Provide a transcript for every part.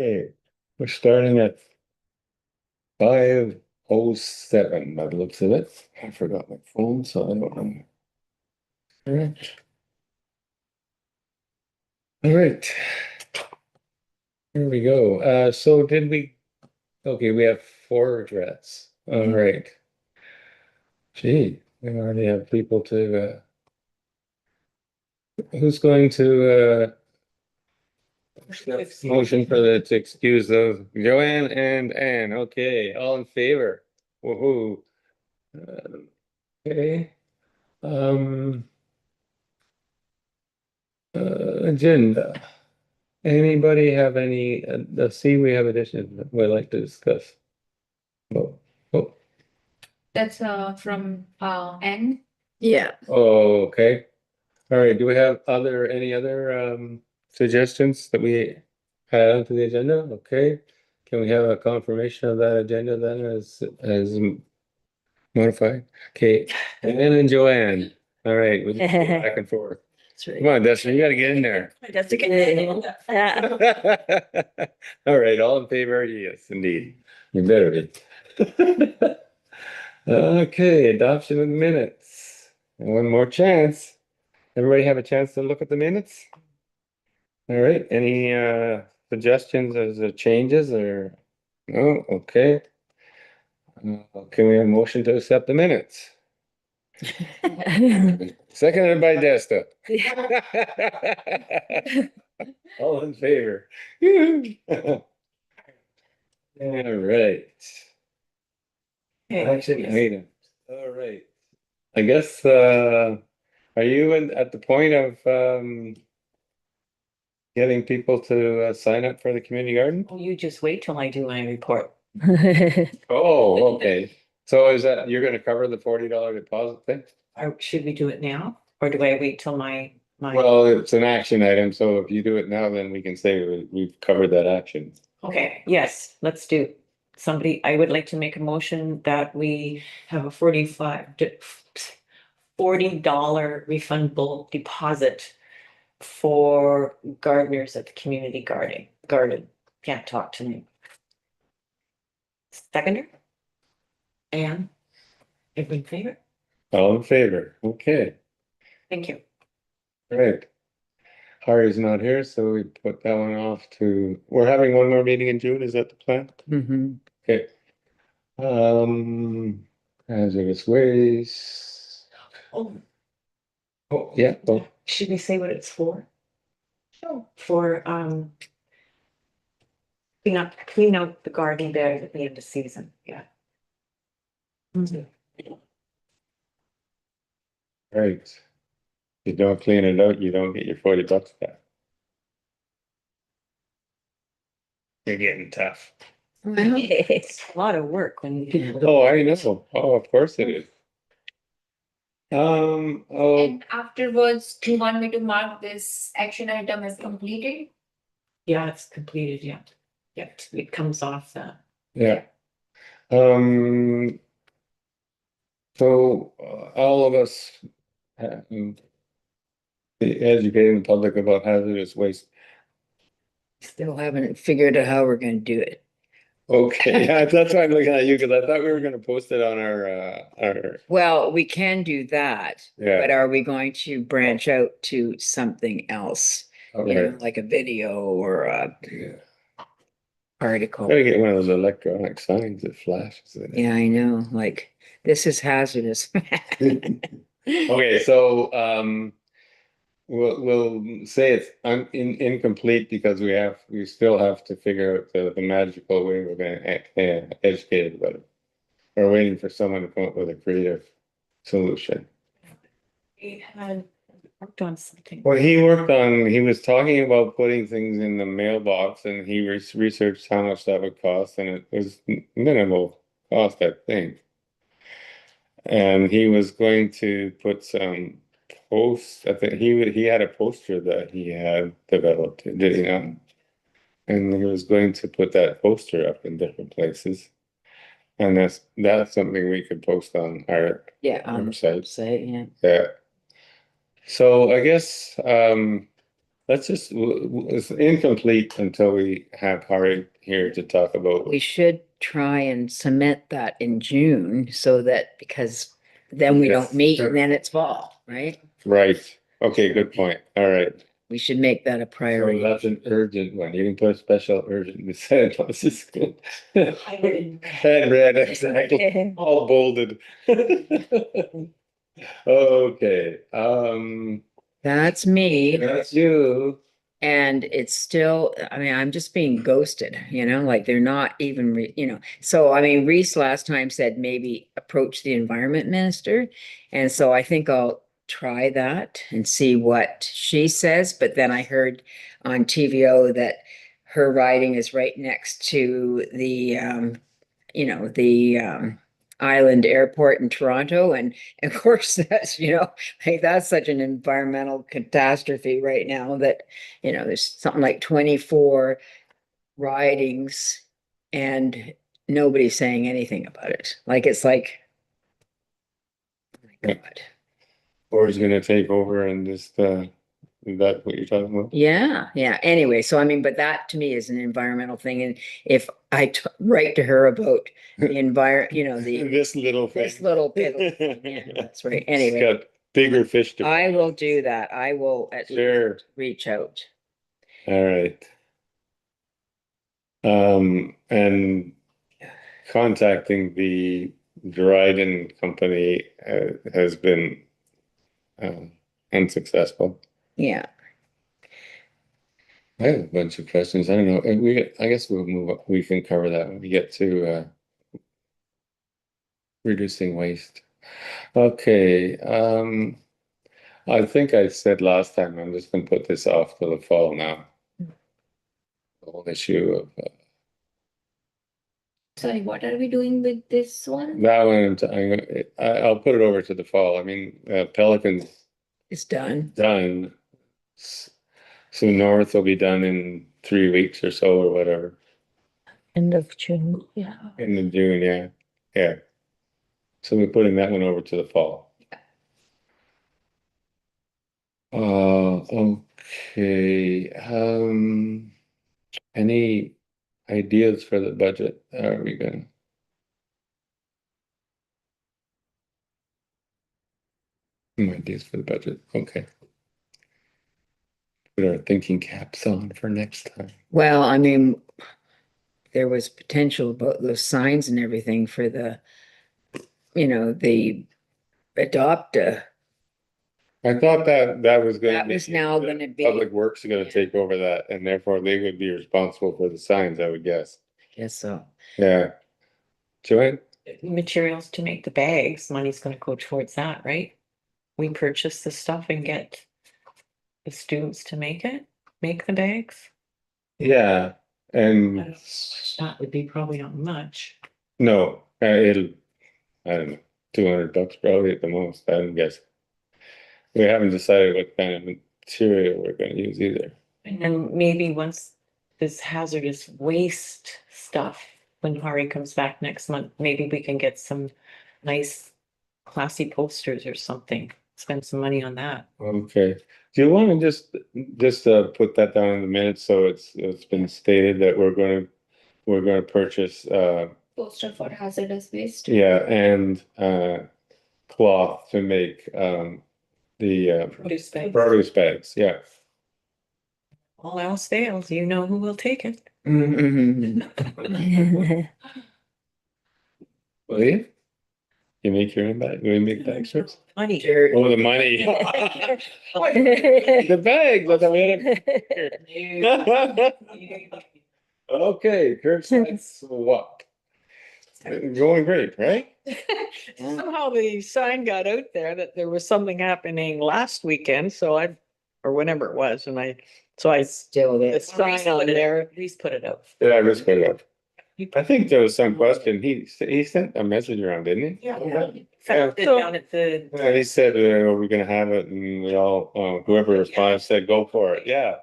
Okay, we're starting at 5:07 by the looks of it. I forgot my phone, so I don't know. All right. All right. Here we go. So okay, we have four regrets. All right. Gee, we already have people who's going to, motion for the to excuse of Joanne and Anne. Okay, all in favor. Woohoo. Okay. Um, agenda. Anybody have any, let's see, we have additions that we'd like to discuss. Oh, oh, That's from N. Yeah. oh, okay. All right. Do we have any other suggestions that we add to the agenda? Okay. Can we have a confirmation of that agenda then as modified? Okay. Ann and Joanne. All right. We'll just go back and forth. That's right. Come on, Dustin, you gotta get in there. That's okay. All right, all in favor? Yes, indeed. You better be. Okay, adoption of the minutes. One more chance. Everybody have a chance to look at the minutes? All right, any suggestions as changes or no? Okay. Can we have a motion to accept the minutes? Seconded by Desta. All in favor? All right. Action item. All right. I guess, are you at the point of getting people to sign up for the community garden? Oh, you just wait till I do my report. Oh, okay. So is that, you're gonna cover the $40 deposit thing? Or should we do it now? Or do I wait till my? Well, it's an action item, so if you do it now, then we can say we've covered that action. Okay, yes, let's do. Somebody, I would like to make a motion that we have a $40 refundable deposit for gardeners at the community garden. Can't talk tonight. Seconder? Anne? Everyone in favor? All in favor? Okay, Thank you. great. Harry's not here, so we put that one off we're having one more meeting in June, is that the plan? Mm-hmm. Okay. Hazardous waste. Oh, Oh, yeah, oh, should we say what it's for? Sure. For, clean out the garden bed at the end of season, yeah. right. If you don't clean it out, you don't get your $40 back. You're getting tough. It's a lot of work when people. Oh, I know. Oh, of course it is. Oh, And afterwards, do you want me to mark this action item as completed? Yeah, it's completed, yeah. Yeah, it comes off the. yeah. Um, so all of us educating the public about hazardous waste. Still haven't figured out how we're gonna do it. Okay, yeah, that's why I'm looking at you, because I thought we were gonna post it on our, Well, we can do that, but yeah. are we going to branch out to something else? You know, Okay. like a video or a Yeah. article? Gotta get one of those electronic signs that flashes it. Yeah, I know, like, this is hazardous. Okay, so we'll say it's incomplete because we still have to figure out the magical way we're gonna educate about it. We're waiting for someone to come up with a creative solution. We had worked on something. Well, he was talking about putting things in the mailbox, and he researched how much that would cost, and it was minimal cost, I think. And he was going to put some posts. I think he had a poster that he had developed, did he not? And he was going to put that poster up in different places. And that's something we could post on our Yeah, on the website. website, yeah. Yeah. So I guess let's just, it's incomplete until we have Hari here to talk about. We should try and cement that in June so that, because then we Yes. don't meet and then it's fall, right? Right. Okay, good point. All right. We should make that a So priority. that's an urgent one. You can put a special urgent instead. Let's just head red, exactly. All bolded. Okay, That's me. that's you. And it's still, I mean, I'm just being ghosted, like they're not even, so I mean, Reese last time said maybe approach the environment minister. And so I think I'll try that and see what she says. But then I heard on TVO that her riding is right next to the island airport in Toronto. And of course, that's, like that's such an environmental catastrophe right now that, there's something like 24 ridings and nobody's saying anything about it. Like, it's like, oh my God. Or is gonna take over and just, is that what you're talking about? Yeah, yeah. Anyway, so I mean, but that to me is an environmental thing. And if I write to her about the environment, This little thing. this little bit, yeah, that's right. She's Anyway, got bigger fish to. I will do that. I will at Sure. least reach out. All right. And contacting the Dryden company has been unsuccessful. Yeah. I have a bunch of questions. I don't know. I guess we'll move up. We can cover that when we get to reducing waste. Okay. I think I said last time, I'm just gonna put this off to the fall now. The whole issue of Sorry, what are we doing with this one? that one. I'll put it over to the fall. I mean, Pelican's It's done. done. So North will be done in 3 weeks or so or whatever. End of June, yeah. In the June, yeah. Yeah. So we're putting that one over to the fall. Okay. Any ideas for the budget? Are we gonna? Ideas for the budget. Okay. Put our thinking caps on for next time. Well, I mean, there was potential about those signs and everything for the adopt a. I thought that was gonna That was now gonna be- Public Works are gonna take over that, and therefore they would be responsible for the signs, I would guess. Guess so. Yeah. Joanne? Materials to make the bags, money's gonna go towards that, right? We purchase the stuff and get the students to make the bags. Yeah, and That would be probably not much. no, I don't know, $200 probably at the most, I'm guessing. We haven't decided what kind of material we're gonna use either. And then maybe once this hazardous waste stuff, when Hari comes back next month, maybe we can get some nice classy posters or something. Spend some money on that. Okay, do you wanna just put that down in the minutes, so it's been stated that we're gonna purchase, Poster for hazardous waste. yeah, and, cloth to make, the, Produce bags. produce bags, yeah. All else fails, you know who will take it. Will you? You make your own bag, will you make bags first? Money. Dirt. Oh, the money. The bags, I thought we had Okay, Kurt says what? Going great, right? Somehow the sign got out there that there was something happening last weekend, or whenever it was, so I Still the there. sign on there. Please put it up. Yeah, I just put it up. I think there was some question, he sent a message around, didn't he? Yeah. Yeah. Found it down at the. Yeah, he said, we're gonna have it, and we all, whoever responded said, go for it, yeah,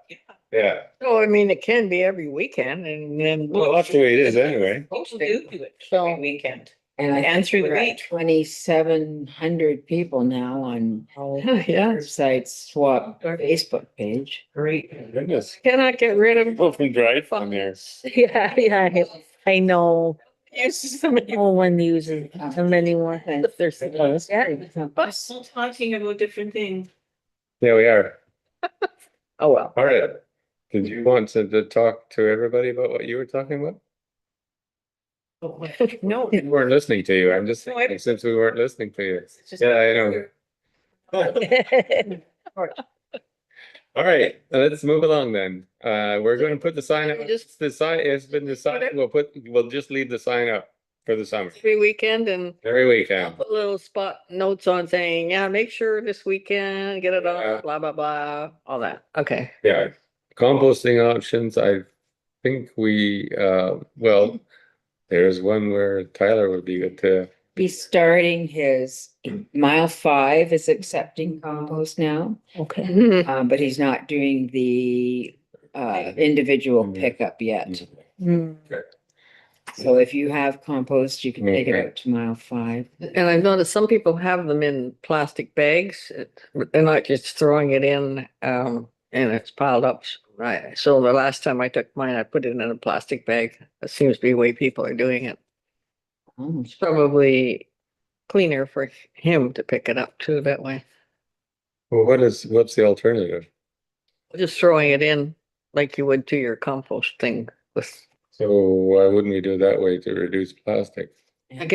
yeah. So, I mean, it can be every weekend and then. Well, that's the way it is anyway. People do it So- every weekend. And I And think through the we're at week. 2,700 people now on Yeah, Curbside Swap Facebook page. Great. Goodness. cannot get rid of. People from drive on there. Yeah, yeah, I know. Uses them. No one uses them anymore. There's. Yeah. Bus. Talking about different things. Yeah, we are. Oh, well. All right. Did you want to talk to everybody about what you were talking about? No. We weren't listening to you. I'm just No, I- saying, since we weren't listening to you. just- Yeah, I know. All right, let's move along then. We're going to put the sign up. Just- The sign, it's been decided, we'll just leave the sign up for the summer, Every weekend and every I'll weekend. put little spot notes on saying, yeah, make sure this weekend, get it Yeah. off, blah, blah, blah, all that. Okay. Yeah, composting options, I think well, there's one where Tyler would be good to, Be starting his mile 5 is accepting compost now. Okay. Mhm. But he's not doing the individual pickup yet. Hmm. So if you have compost, you can take it Okay. out to mile 5. And I've noticed some people have them in plastic bags. They're not just throwing it in, and it's piled up. Right. So the last time I took mine, I put it in a plastic bag. That seems to be the way people are doing it. Oh, It's probably cleaner for him to pick it up too that way. well, what's the alternative? Just throwing it in like you would to your compost thing with, So why wouldn't we do it that way to reduce plastic? I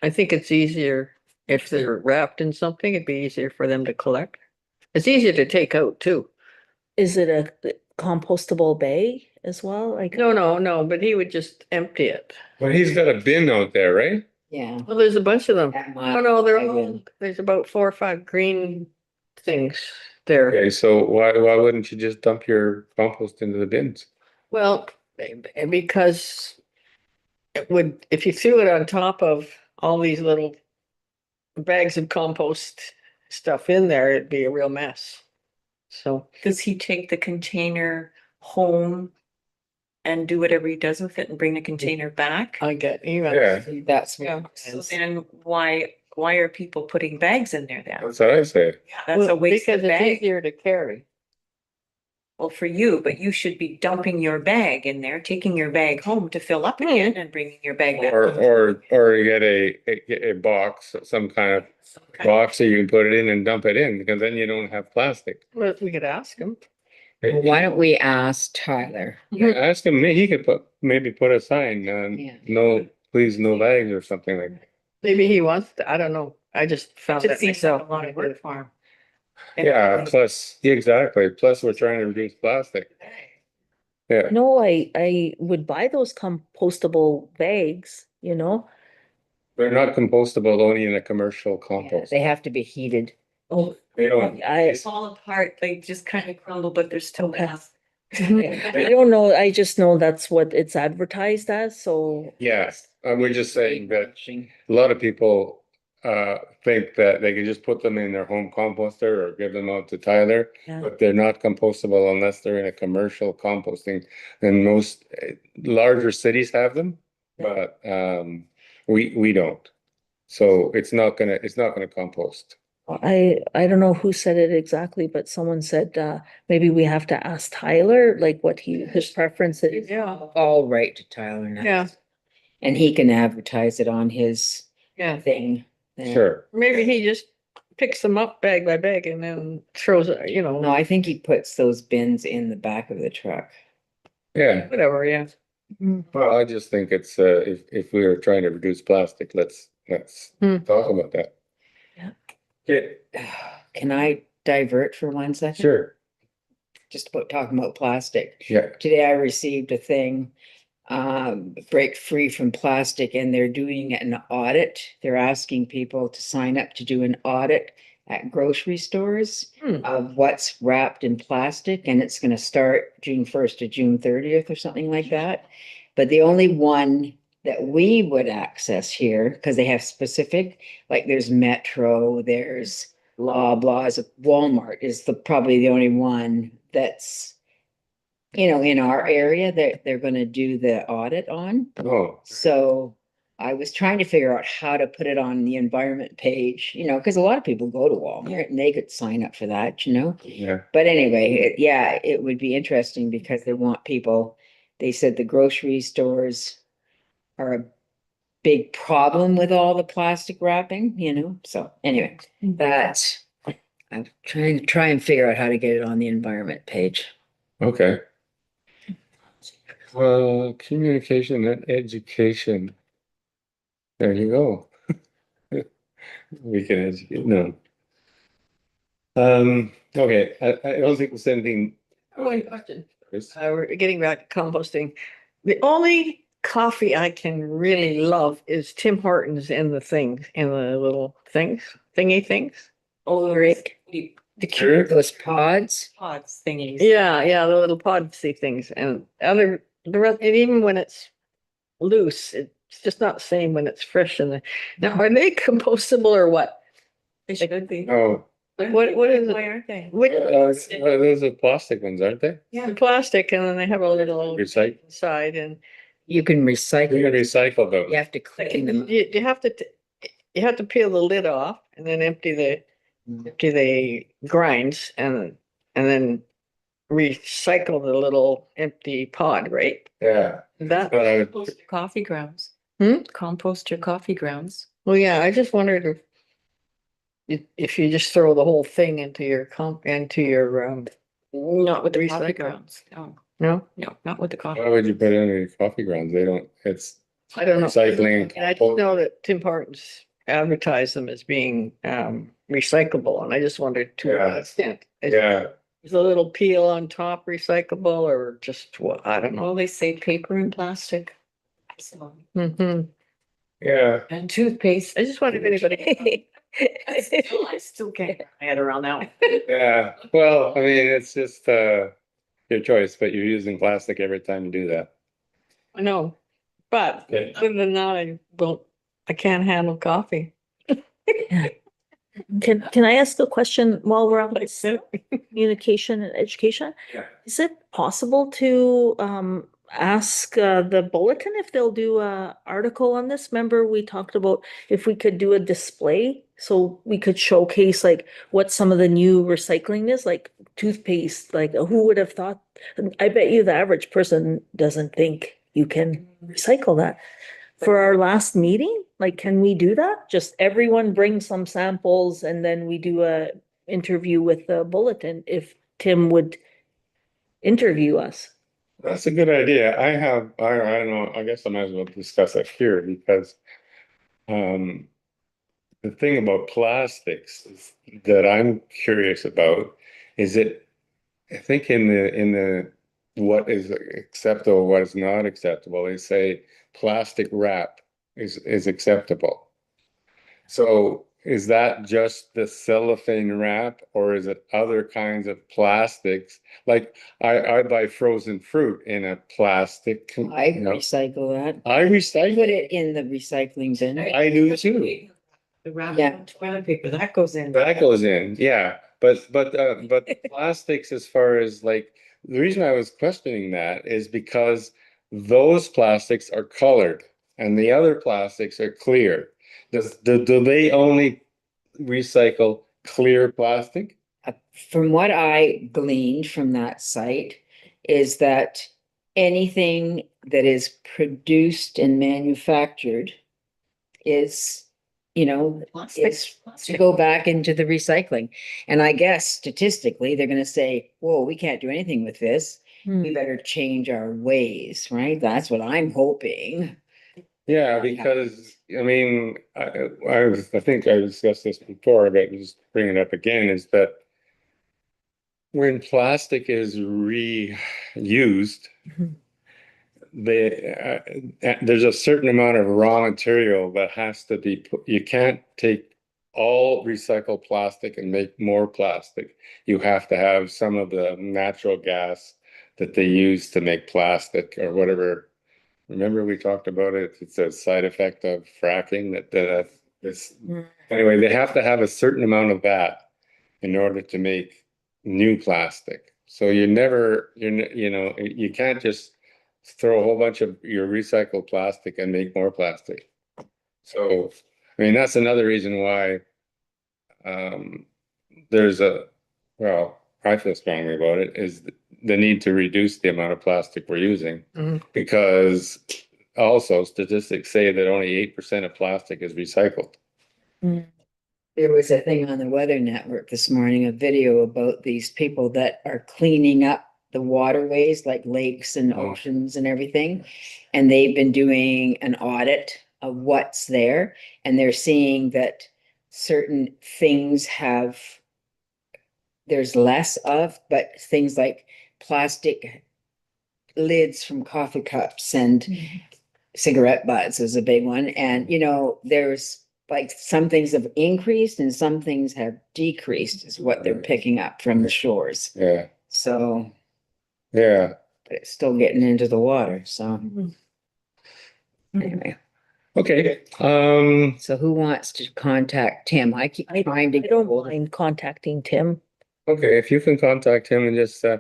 think it's easier if they're wrapped in something, it'd be easier for them to collect. It's easier to take out too. Is it a compostable bag as well? Like, No, but he would just empty it. Well, he's got a bin out there, right? yeah. Well, there's a bunch of them. At Oh, mile no, they're 5 all, and- there's about 4 or 5 green things there. Okay, so why wouldn't you just dump your compost into the bins? Well, because it would, if you threw it on top of all these little bags of compost stuff in there, it'd be a real mess. So, Does he take the container home and do whatever he does with it and bring the container back? I get, you Yeah, That's Yeah. what. So then why are people putting bags in there then? that's what I said. That's a waste of because it's bag. easier to carry. Well, for you, but you should be dumping your bag in there, taking your bag home to fill up again and bringing your bag back. Or you get a box, some kind of box that you can put it in and dump it in, because then you don't have plastic. Well, we could ask him. Well, why don't we ask Tyler? Yeah, ask him, he could maybe put a sign, Yeah. no, please, no bags or something like that. Maybe he wants to, I don't know. I just found Just that seems like myself. a lot of work for him. Yeah, exactly. Plus, we're trying to reduce plastic. Yeah, no, I would buy those compostable bags, you know? they're not compostable only in a commercial Yeah, compost. they have to be heated. Oh, They don't. I, They fall apart, they just kind of crumble, but they're still Okay. mass. I don't know, I just know that's what it's advertised as, so. Yes, we're just saying that a lot of people think that they can just put them in their home composter or give them out to Tyler, Yeah. but they're not compostable unless they're in a commercial composting. And most larger cities have them, but we don't. So it's not gonna compost. I don't know who said it exactly, but someone said, maybe we have to ask Tyler, like what his preference is. Yeah, All right to Tyler now. yeah, And he can advertise it on his yeah. thing. there. Sure. Maybe he just picks them up bag by bag and then throws it, No, I think he puts those bins in the back of the truck. Yeah. whatever, yeah. Well, I just think it's if we are trying to reduce plastic, let's talk about that. Yeah. Okay, Can I divert for 1 second? sure. Just about talking about plastic. Yeah. Today I received a thing, break free from plastic, and they're doing an audit. They're asking people to sign up to do an audit at grocery stores of what's wrapped in plastic, and it's gonna start June 1st to June 30th or something like that. But the only one that we would access here, because they have specific, like there's Metro, there's Loblaws, Walmart is probably the only one that's, in our area that they're gonna do the audit on. Oh, So I was trying to figure out how to put it on the environment page, because a lot of people go to Walmart and they could sign up for that. Yeah. But anyway, yeah, it would be interesting because they want people, they said the grocery stores are a big problem with all the plastic wrapping. So anyway, that's, I'm trying to try and figure out how to get it on the environment page. Okay. Well, communication and education. There you go. We can educate. No. Okay. I don't think there's anything. One question. Chris? We're getting back to composting. The only coffee I can really love is Tim Hortons in the things, in the little thingy things. Oh, Rick. The Sure. cute Those pods, pods thingies. Yeah, the little podsy things and the rest, and even when it's loose, it's just not the same when it's fresh in the. Now, are they compostable or what? They should be. Oh, What is Why it? aren't they? Which, those are plastic ones, aren't they? the plastic and then they have a little Recycle. inside and you can We recycle, can recycle those. you have to clean them. you have to, you have to peel the lid off and then empty the grinds and then recycle the little empty pod, right? Yeah. That, Compost your coffee grounds. Hmm? Compost your coffee grounds. well, yeah, I just wondered if you just throw the whole thing into your Not with the coffee Recycle. grounds. no, No, not with the coffee. Why would you put it under your coffee grounds? They don't, it's I don't know. recycling. And I just know that Tim Hortons advertise them as being recyclable, and I just wondered to Yeah. what extent. Yeah. Is a little peel on top recyclable or just what, I don't know. Well, they say paper and plastic. So, Mhm. Yeah. and toothpaste. I just wondered if anybody. I still can't get my head around that one. Yeah. Well, I mean, it's just your choice, but you're using plastic every time you do that. I know, but Okay. other than that, I can't handle coffee. Can I ask a question while we're on Like this that. communication and education? Yeah. Is it possible to ask the bulletin if they'll do a article on this? Remember, we talked about if we could do a display so we could showcase like what some of the new recycling is, like toothpaste, like who would have thought? I bet you the average person doesn't think you can recycle that. For our last meeting, like, can we do that? Just everyone bring some samples and then we do a interview with the bulletin if Tim would interview us. That's a good idea. I don't know, I guess I might as well discuss it here because the thing about plastics that I'm curious about is I think in the what is acceptable, what is not acceptable, they say plastic wrap is acceptable. So is that just the cellophane wrap or is it other kinds of plastics? Like I buy frozen fruit in a plastic. I recycle that. I Put recycle. it in the recycling bin. I do too. The wrap, Yeah. toilet paper, that goes in. That goes in, yeah. But plastics as far as like the reason I was questioning that is because those plastics are colored and the other plastics are clear. Do they only recycle clear plastic? From what I gleaned from that site is that anything that is produced and manufactured is, Plastic, is to plastic. go back into the recycling. And I guess statistically, they're gonna say, whoa, we can't do anything with this. We better change our ways, right? That's what I'm hoping. Yeah, because I mean, I think I discussed this before, but just bring it up again, is that when plastic is reused, Mhm. there's a certain amount of raw material that has to be put. You can't take all recycled plastic and make more plastic. You have to have some of the natural gas that they use to make plastic or whatever. Remember we talked about it? It's a side effect of fracking that this. Anyway, they have to have a certain amount of that in order to make new plastic. So you can't just throw a whole bunch of your recycled plastic and make more plastic. So, I mean, that's another reason why um, there's well, I feel strongly about it, is the need to reduce the amount of plastic we're using. Mhm. Because also statistics say that only 8% of plastic is recycled. There was a thing on the Weather Network this morning, a video about these people that are cleaning up the waterways like lakes and Oh. oceans and everything. And they've been doing an audit of what's there, and they're seeing that certain things there's less of, but things like plastic lids from coffee cups and cigarette butts is a big one. And, there's like some things have increased and some things have decreased is what they're picking up from the shores. Yeah, So, yeah. but it's still getting into the water. So anyway, Okay. so who wants to contact Tim? I keep trying to I get don't hold of him. mind contacting Tim. Okay, if you can contact him and just I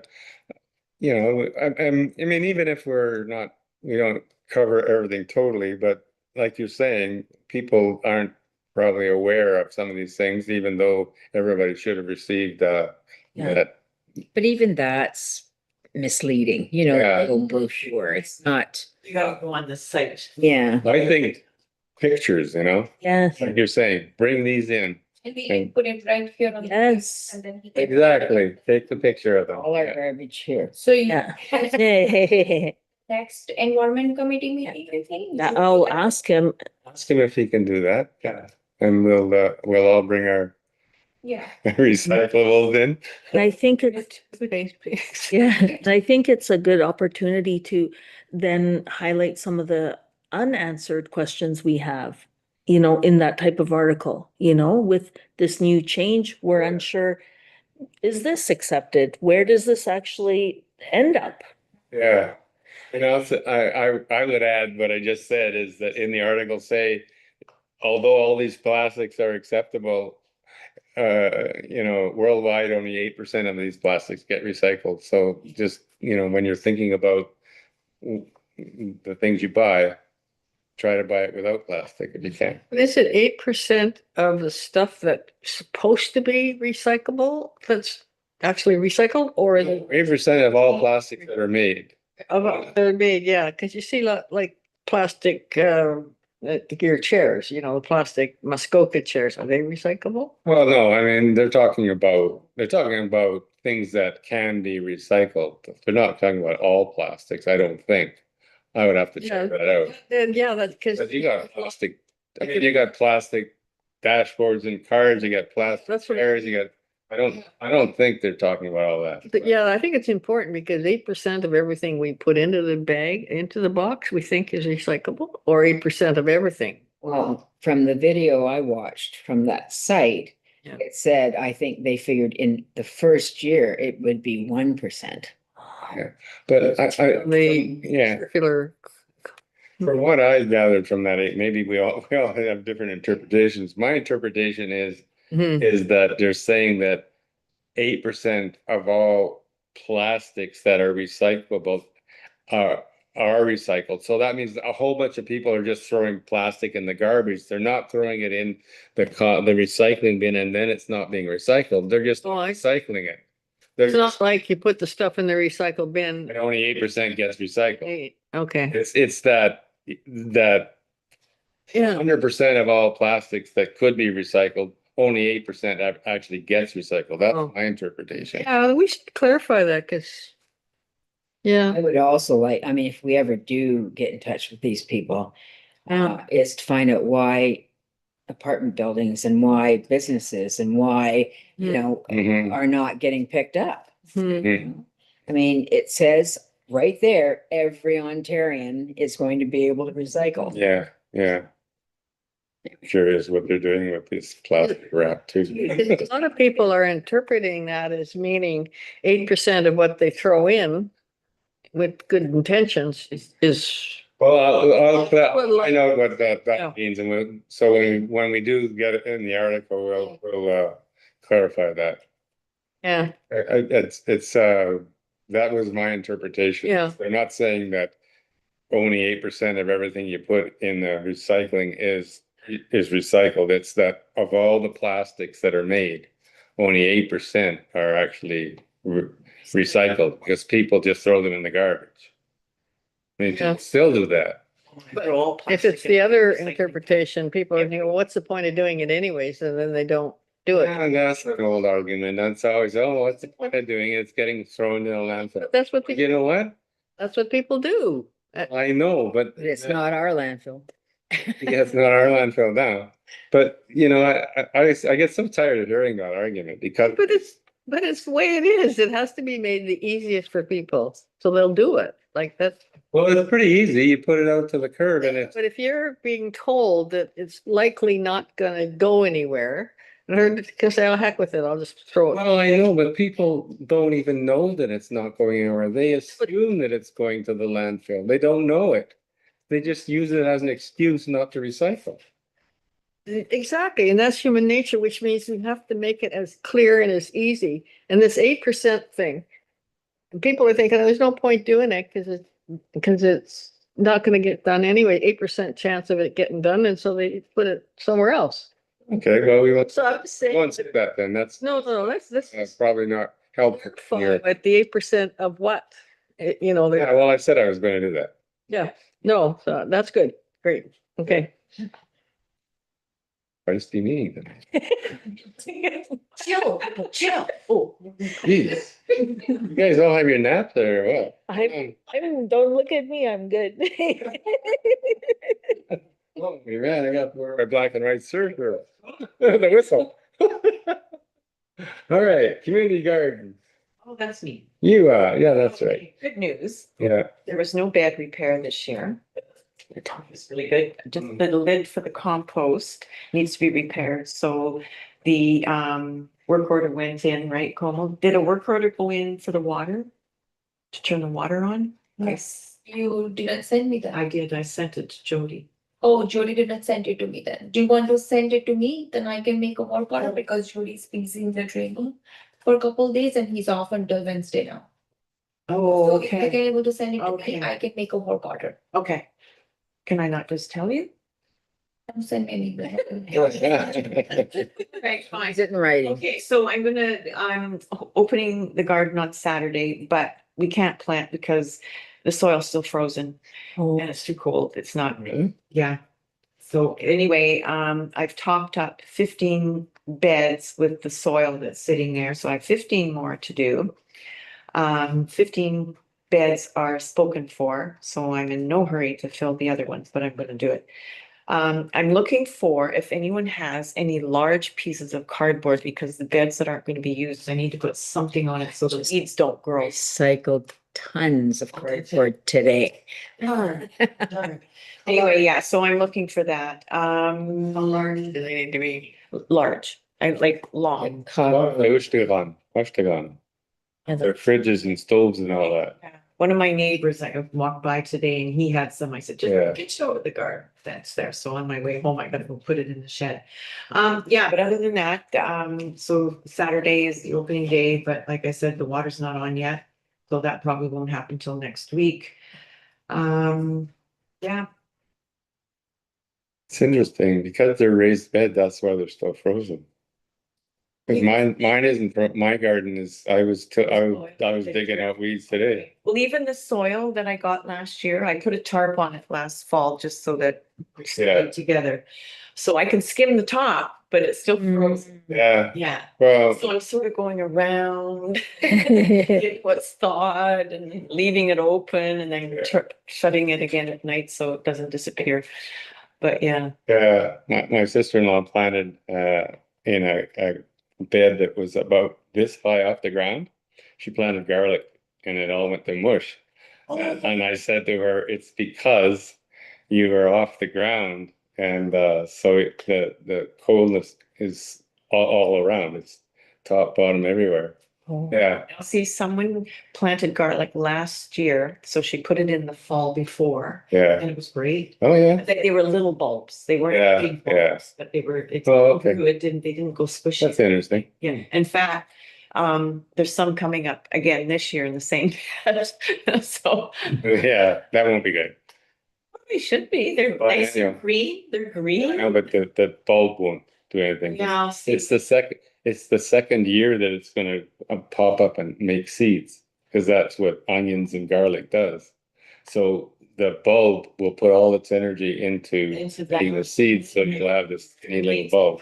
mean, even if we don't cover everything totally, but like you're saying, people aren't probably aware of some of these things, even though everybody should have received Yeah. that. But even that's misleading, Yeah. the little brochure. It's not, You gotta go on the site. yeah. I think pictures, Yes. like you're saying, bring these in. And we can put it right here on. the Yes. And then he can- Exactly. Take the picture of them. All our Yeah. garbage here. So you, Yeah. Hey, next environment committee meeting, I think. I'll ask him. Ask him if he can do that. Yeah. And we'll all bring our Yeah. recyclables in. And I think it's, yeah, and I think it's a good opportunity to then highlight some of the unanswered questions we have, in that type of article, with this new change, we're unsure, is this accepted? Where does this actually end up? Yeah. So I would add what I just said is that in the article say, although all these plastics are acceptable, worldwide only 8% of these plastics get recycled. So just, when you're thinking about the things you buy, try to buy it without plastic if you can. Is it 8% of the stuff that's supposed to be recyclable that's actually recycled, or is it 8% of all plastics that are made. they're made? Yeah, because you see like plastic, your chairs, the plastic Muskoka chairs, are they recyclable? Well, no, I mean, they're talking about things that can be recycled. They're not talking about all plastics, I don't think. I would have to check that out. Then, yeah, that's because. But you got plastic, I mean, you got plastic dashboards in cars, you got plastic That's what- chairs, I don't think they're talking about all that. But yeah, I think it's important because 8% of everything we put into the bag, into the box, we think is recyclable, or 8% of everything. Well, from the video I watched from that site, Yeah. it said, I think they figured in the first year it would be 1%. But The yeah, circular. from what I gathered from that, maybe we all have different interpretations. My interpretation Mhm. is that they're saying that 8% of all plastics that are recyclable are recycled. So that means a whole bunch of people are just throwing plastic in the garbage. They're not throwing it in the recycling bin, and then it's not being recycled. They're just Oh, recycling it. It's There's not like you put the stuff in the recycle bin. and only 8% gets recycled. Okay, It's that yeah, 100% of all plastics that could be recycled, only 8% actually gets recycled. That's Oh. my interpretation. yeah, we should clarify that because. Yeah, I would also like, I mean, if we ever do get in touch with these people, is to find out why apartment buildings and why businesses and why, Mhm. are not getting picked up. Mhm. Mhm. I mean, it says right there, every Ontarian is going to be able to recycle. Yeah, yeah. Curious what they're doing with this plastic wrap too. A lot of people are interpreting that as meaning 8% of what they throw in with good intentions is. Well, I know what Yeah. that means, and so when we do get it in the article, we'll clarify that. Yeah, That was my interpretation. Yeah. They're not saying that only 8% of everything you put in the recycling is is recycled. It's that of all the plastics that are made, only 8% are actually recycled because people just throw them in the garbage. I mean, Yeah. people still do that. They're all If plastic it's the other and recycling. interpretation, people are thinking, well, what's the point of doing it anyways? And then they don't do it. And that's an old argument. That's always, oh, what's the point of doing it? It's getting thrown in a landfill. But that's what, You know what? that's what people do. I know, but But it's not our landfill. yeah, it's not our landfill now. But you know, I get so tired of hearing that argument because But it's the way it is. It has to be made the easiest for people, so they'll do it. Like that's, well, it's pretty easy. You put it out to the curb and it's but if you're being told that it's likely not gonna go anywhere, they're gonna say, oh, heck with it, I'll just throw it. well, I know, but people don't even know that it's not going anywhere. They assume that it's going to the landfill. They don't know it. They just use it as an excuse not to recycle. Exactly, and that's human nature, which means we have to make it as clear and as easy. And this 8% thing, people are thinking, oh, there's no point doing it because it's not gonna get done anyway, 8% chance of it getting done, and so they put it somewhere else. Okay, well, we won't So I'm just saying, say that then. That's no, that's probably not helpful. in your- but the 8% of what? You know, Yeah, well, I said I was going to do that. yeah, no, so that's good, great, okay. Feisty meeting then. Chill, chill. Oh. Jeez. You guys all have your naps there or what? Don't look at me, I'm good. Oh, man, I got to wear my black and white shirt here. The whistle. All right, community garden. Oh, that's neat. You, yeah, that's right. Okay, good news. Yeah. There was no bed repair this year. It's really good. Just the lid for the compost needs to be repaired. So the work order went in, right, Como? Did a work order go in for the water? To turn the water on? Yes, You didn't send me that. I did. I sent it to Jody. Oh, Jody didn't send it to me then. Do you want to send it to me? Then I can make a work order because Jody's busy in the training for a couple of days and he's off until Wednesday now. Oh, So if you're okay, able to send it to Okay. me, I can make a work order. okay. Can I not just tell you? Don't send me anything. Okay, fine. Is it in writing? Okay, so I'm opening the garden on Saturday, but we can't plant because the soil's still frozen and it's too cold. It's not, Really? yeah. So anyway, I've topped up 15 beds with the soil that's sitting there, so I have 15 more to do. 15 beds are spoken for, so I'm in no hurry to fill the other ones, but I'm gonna do it. I'm looking for if anyone has any large pieces of cardboard, because the beds that aren't gonna be used, I need to put something on it so the weeds don't grow. Recycled tons of cardboard today. Darn, darn. Anyway, yeah, so I'm looking for that. How large do they need to be? Large, I like long. Waschtegan. Their fridges and stoves and all that. One of my neighbors, I walked by today and he had some, I said, Yeah. just show the garden that's there. So on my way home, I gotta go put it in the shed. Yeah, but other than that, so Saturday is the opening day, but like I said, the water's not on yet. So that probably won't happen till next week. Yeah, It's interesting because they're raised bed, that's why they're still frozen. Cause mine isn't, my garden is, I was digging out weeds today. well, even the soil that I got last year, I put a tarp on it last fall just so that we Yeah. stayed together. So I can skim the top, but it's still frozen. Yeah, Yeah. well, So I'm sort of going around, getting what's thawed and leaving it open and then shutting it again at night so it doesn't disappear. But yeah, yeah, my sister-in-law planted in a bed that was about this high off the ground. She planted garlic and it all went to mush. And I said to her, it's because you are off the ground and so the coldness is all around. It's top, bottom, everywhere. Yeah, see, someone planted garlic last year, so she put it in the fall before yeah. and it was great. Oh, yeah. They were little bulbs. They Yeah, weren't big yeah. bulbs, but they were, it Oh, okay. grew. They didn't go squishy. That's interesting. Yeah, in fact, there's some coming up again this year in the same bed. So, Yeah, that won't be good. They should be. They're But nice anyway. and green. They're green. No, but the bulb won't do anything. Yeah, It's the second year that it's gonna pop up and make seeds, because that's what onions and garlic does. So the bulb will put all its energy into Into making the that. seeds, so you'll have this tiny little bulb.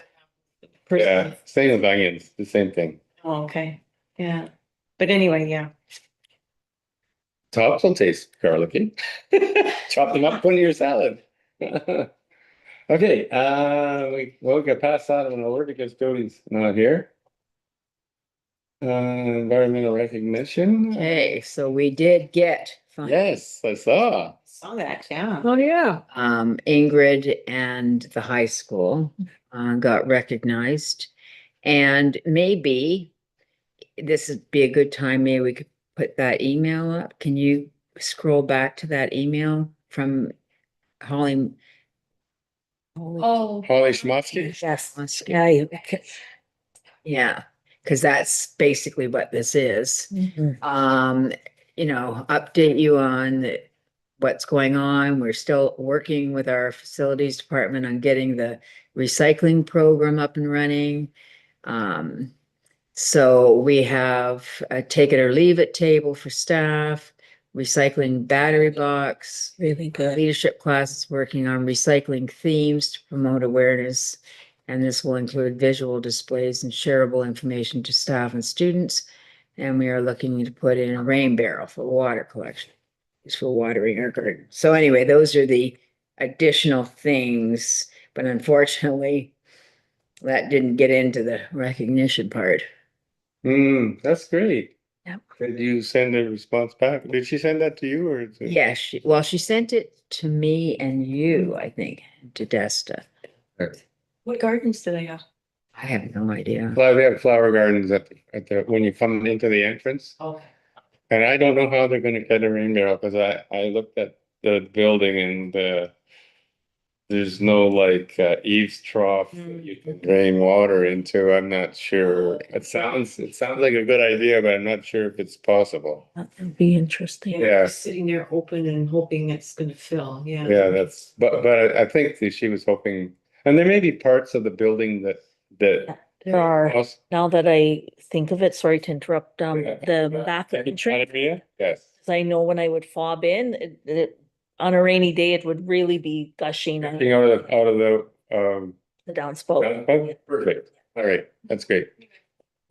Yeah, same with onions, the same thing. Oh, okay, yeah. But anyway, yeah. Tops will taste garlicky. Chop them up, put in your salad. Okay, we can pass that one over because Jody's not here. Environmental recognition. Okay, so we did get. Yes, I saw. Saw that, yeah. Oh, yeah. Ingrid and the high school got recognized. And maybe this would be a good time, maybe we could put that email up. Can you scroll back to that email from Holly? Oh, Holly Schmotsky. Yes, yeah, you can. Yeah, because that's basically what this is. Update you on what's going on. We're still working with our facilities department on getting the recycling program up and running. So we have a take it or leave it table for staff, recycling battery box, Really good. leadership classes working on recycling themes to promote awareness. And this will include visual displays and shareable information to staff and students. And we are looking to put in a rain barrel for water collection. It's for watering our garden. So anyway, those are the additional things, but unfortunately, that didn't get into the recognition part. That's great. Yep. Did you send a response back? Did she send that to you or? Yeah, she sent it to me and you, I think, to Desta. What gardens do they have? I have no idea. Well, they have flower gardens when you come into the entrance. Oh, And I don't know how they're gonna get a rain barrel, because I looked at the building and there's no like eaves trough that you can drain water into. I'm not sure. It sounds like a good idea, but I'm not sure if it's possible. That would be interesting. Yeah. sitting there open and hoping it's gonna fill, yeah. Yeah, but I think that she was hoping, and there may be parts of the building that There are, also- now that I think of it, sorry to interrupt, Yeah. the back entrance. Yes. 'Cause I know when I would fob in, on a rainy day, it would really be gushing on Getting out of the the downspout. perfect. All right, that's great.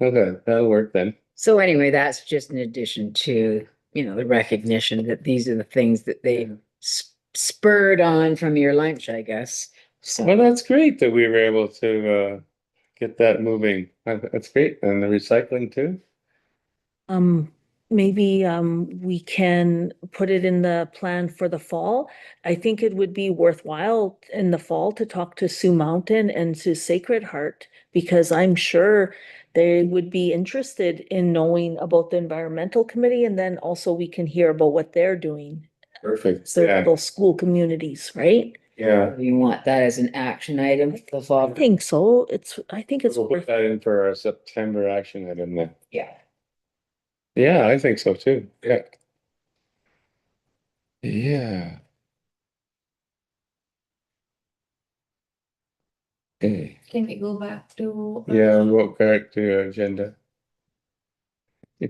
Okay, that'll work then. So anyway, that's just in addition to, the recognition that these are the things that they spurred on from your lunch, I guess. So, Well, that's great that we were able to get that moving. That's great. And the recycling too? Maybe, we can put it in the plan for the fall. I think it would be worthwhile in the fall to talk to Sioux Mountain and to Sacred Heart, because I'm sure they would be interested in knowing about the environmental committee, and then also we can hear about what they're doing. Perfect. So Yeah, those school communities, right? yeah. you want that as an action item for the I fall? think so. I think it's We'll put that in for our September action item then. Yeah. Yeah, I think so too. Yeah. Yeah. Okay. can we go back to? Yeah, we'll go back to agenda. I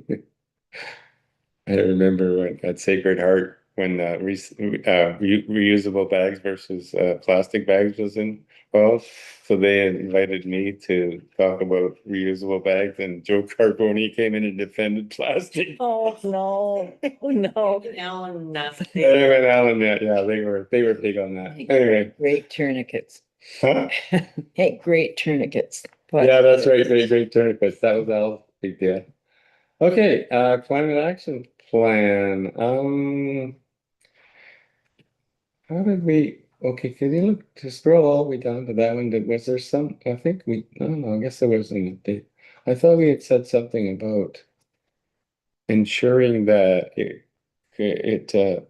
remember when at Sacred Heart, when reusable bags versus plastic bags was involved. So they invited me to talk about reusable bags, and Joe Carboni came in and defended plastic. Oh, no, oh, no. Alan, Anyway, Alan, yeah, they were big on that. Anyway, Great tourniquets. huh? Hey, great tourniquets. Yeah, that's right. Great tourniquets. That was Al's big deal. Okay, climate action plan. How did we, okay, can you look to scroll all the way down to that one? Was there some, I think no, I guess there wasn't. I thought we had said something about ensuring that that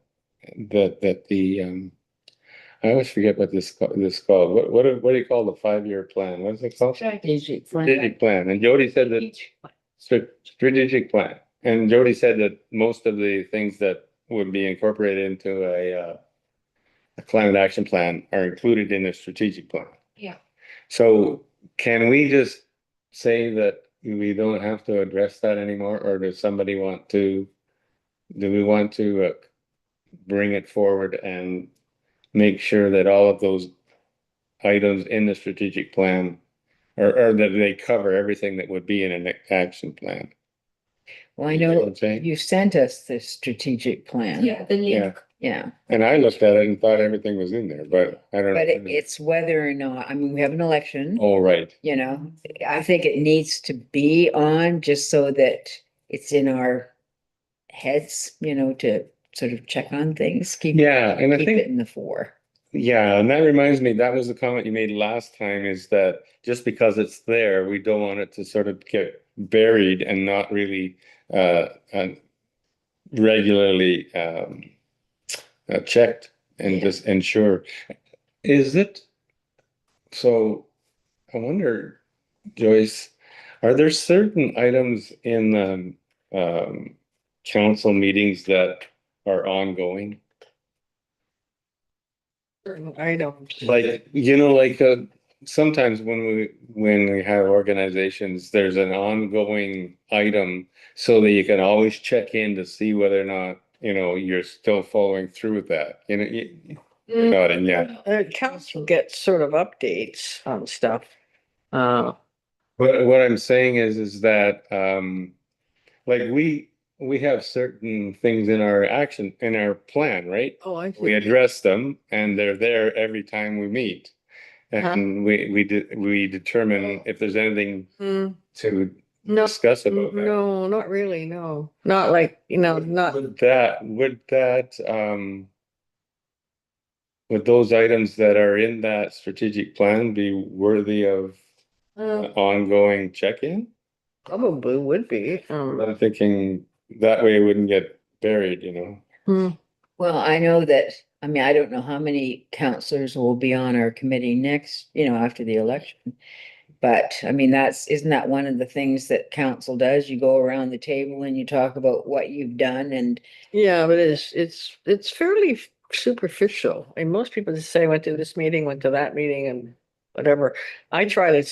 the I always forget what this called. What do you call the 5-year plan? What is it called? Strategic plan. Strategic plan. And Jody said that strategic plan. And Jody said that most of the things that would be incorporated into a climate action plan are included in the strategic plan. Yeah. So can we just say that we don't have to address that anymore, or does somebody want to, do we want to bring it forward and make sure that all of those items in the strategic plan or that they cover everything that would be in an action plan? Well, I You know what know I'm saying? you sent us the strategic plan. Yeah, the Yeah, link. Yeah, and I looked at it and thought everything was in there, but I don't but know. it's whether or not, I mean, we have an election, Oh, right. you know, I think it needs to be on just so that it's in our heads, you know, to sort of check on things, Yeah, and I keep it think, in the fore. yeah, and that reminds me, that was the comment you made last time, is that just because it's there, we don't want it to sort of get buried and not really regularly checked and Yeah. just ensure. Is it, so I wonder, Joyce, are there certain items in council meetings that are ongoing? Certain items. Like, like sometimes when we have organizations, there's an ongoing item so that you can always check in to see whether or not, you're still following through with that. You're nodding, yeah. Council gets sort of updates on stuff. But what I'm saying is that like we have certain things in our plan, right? Oh, I We address them and they're there every time we meet. And we determine if there's anything to No, discuss about that. no, not really, no. Not like, not, Would those items that are in that strategic plan be worthy of ongoing check-in? probably would be. I'm thinking that way it wouldn't get buried, Well, I know that, I mean, I don't know how many counselors will be on our committee next, after the election. But I mean, isn't that one of the things that council does? You go around the table and you talk about what you've done and Yeah, but it's fairly superficial. I mean, most people just say, went to this meeting, went to that meeting and whatever. I try to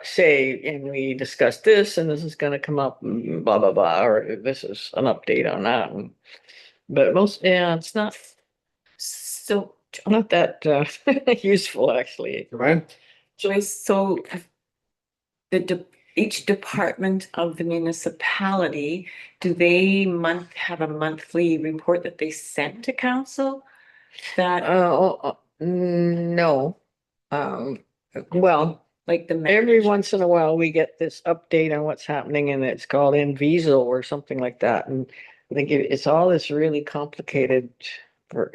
say, and we discussed this and this is gonna come up, blah, blah, blah, or this is an update on that. But it's not, So not that useful, actually. Right? Joyce, so each department of the municipality, do they have a monthly report that they send to council? That, No. Well, like the. every once in a while, we get this update on what's happening and it's called Inviso or something like that. And I think it's all this really complicated for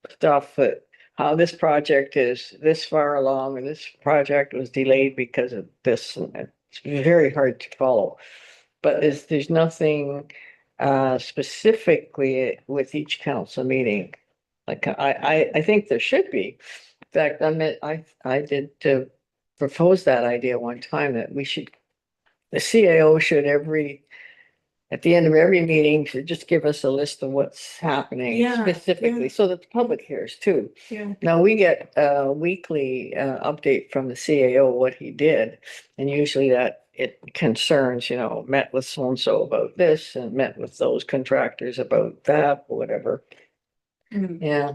stuff that how this project is this far along and this project was delayed because of this. And it's very hard to follow. But there's nothing specifically with each council meeting. Like I think there should be. In fact, I did propose that idea one time that the CAO should at the end of every meeting, should just give us a list of what's happening Yeah, specifically, yeah. so that the public hears too. Yeah. Now, we get a weekly update from the CAO, what he did, and usually that it concerns, met with so-and-so about this and met with those contractors about that, whatever. Yeah.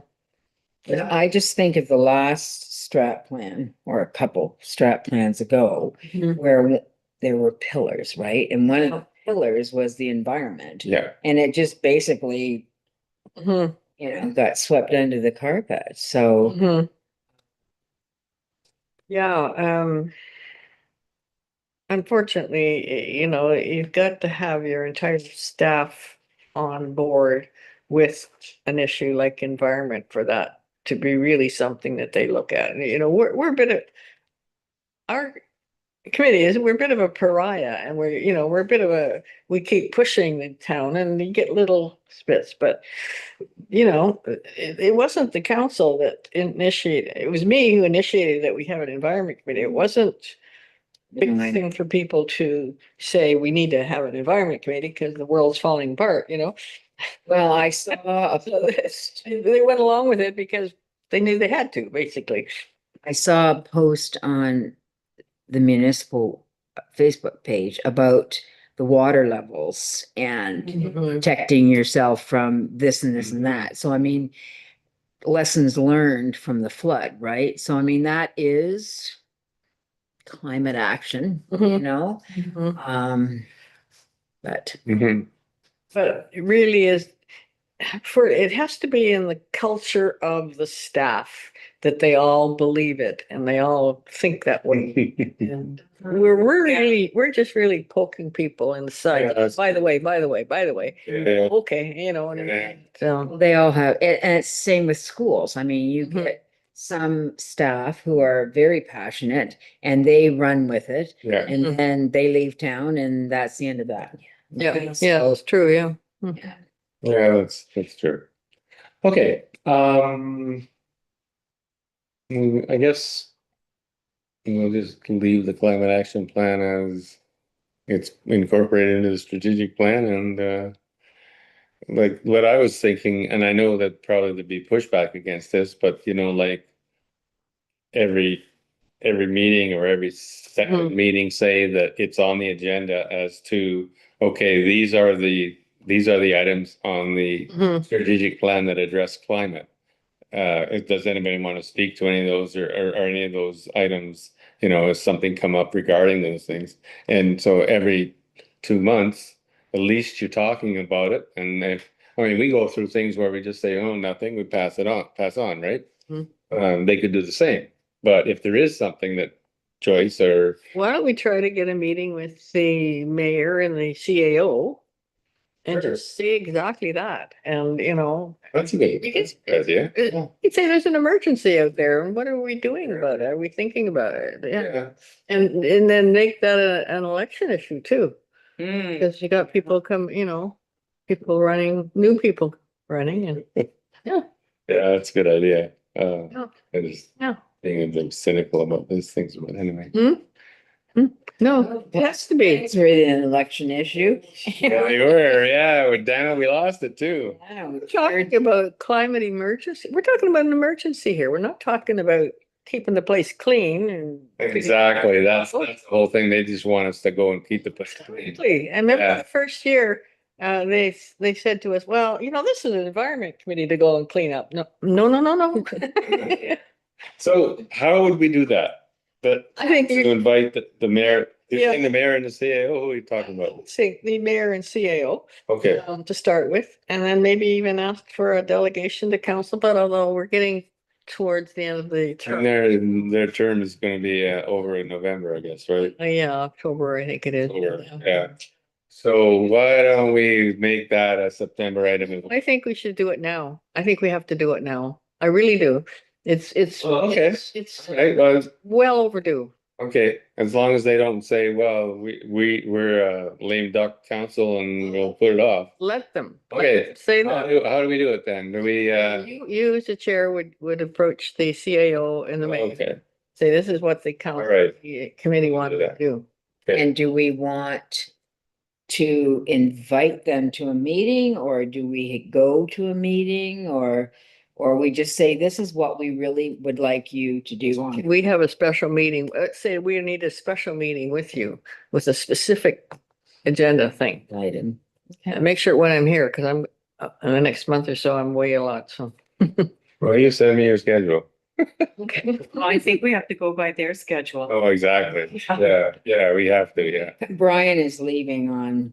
I just think of the last strat plan or a couple strat plans ago where there were pillars, right? And one of the pillars was the environment. Yeah. And it just basically, got swept under the carpet. So Yeah, unfortunately, you've got to have your entire staff on board with an issue like environment for that to be really something that they look at. And, we're a bit of, our committee we're a bit of a pariah and we're a bit of we keep pushing the town and you get little spits, but it wasn't the council that initiated, it was me who initiated that we have an environment committee. It wasn't big thing for people to say, we need to have an environment committee because the world's falling apart, you know? Well, I saw, So they went along with it because they knew they had to, basically. I saw a post on the municipal Facebook page about the water levels and protecting yourself from this and this and that. So I mean, lessons learned from the flood, right? So I mean, that is climate action, you Mhm. know? Mhm. But Mhm. But it really is, it has to be in the culture of the staff that they all believe it and they all think that way. And we're just really poking people in the Yeah, side. that's By the way, by the way, by the way. Yeah. Okay, you know, Yeah. so. they all have, and it's same with schools. I mean, you Mhm. get some staff who are very passionate and they run with it. Yeah. And Mhm. then they leave town and that's the end of that. Yeah, Right? yeah, So, it's true, yeah. yeah. Yeah, that's true. Okay, I guess we'll just leave the climate action plan as it's incorporated into the strategic plan and like what I was thinking, and I know that probably there'd be pushback against this, but you know, like every every meeting or every second Mhm. meeting say that it's on the agenda as to, okay, these are the items on the Mhm. strategic plan that address climate. Does anybody want to speak to any of those or any of those items? You know, has something come up regarding those things? And so every 2 months, at least you're talking about it. And if, I mean, we go through things where we just say, oh, nothing, we pass on, right? Mhm. They could do the same. But if there is something that Joyce or, Why don't we try to get a meeting with the mayor and the CAO and Sure. just say exactly that? And, you know, that's a good You can- idea. you'd say there's an emergency out there and what are we doing about it? Are we thinking about it? Yeah. Yeah. And then make that an election issue too, Hmm. because you got people come, you know, people running, new people running and, yeah, Yeah, that's a good idea. yeah, I just yeah. being a bit cynical about these things, but anyway. Hmm? Hmm? No, it has to be. It's really an election issue. Yeah, they were. Yeah, with Dana, we lost it too. I know, We're talking about climate emergency. We're talking about an emergency here. We're not talking about keeping the place clean and. Exactly. That's the whole thing. They just want us to go and keep the place clean. Exactly. And remember Yeah. the first year, they said to us, well, you know, this is an environment committee to go and clean up. No, no, no, no, no. So how would we do that? But I think to you invite the mayor, you're Yeah. saying the mayor and the CAO, who are you talking about? say the mayor and CAO Okay. to start with, and then maybe even ask for a delegation to council, but although we're getting towards the end of the And term. their term is going to be over in November, I guess, right? Yeah, October, I think it is. October, yeah. So why don't we make that a September item? I think we should do it now. I think we have to do it now. I really do. It's Oh, okay. it's Right, well, well overdue. okay, as long as they don't say, well, we're a lame duck council and we'll put it off. Let them. Okay. Say How that. do we do it then? Do we, You as the chair would approach the CAO and the mayor. okay, Say, this is what the all council, right. the committee wanted to do. Okay. And do we want to invite them to a meeting or do we go to a meeting or we just say, this is what we really would like you to do on We have a special meeting. Let's say we need a special meeting with you with a specific agenda thing. item? And make sure when I'm here, because I'm in the next month or so, I'm away a lot, so. Well, you send me your schedule. Okay. Well, I think we have to go by their schedule. Oh, exactly. Yeah, we have to, yeah. Brian is leaving on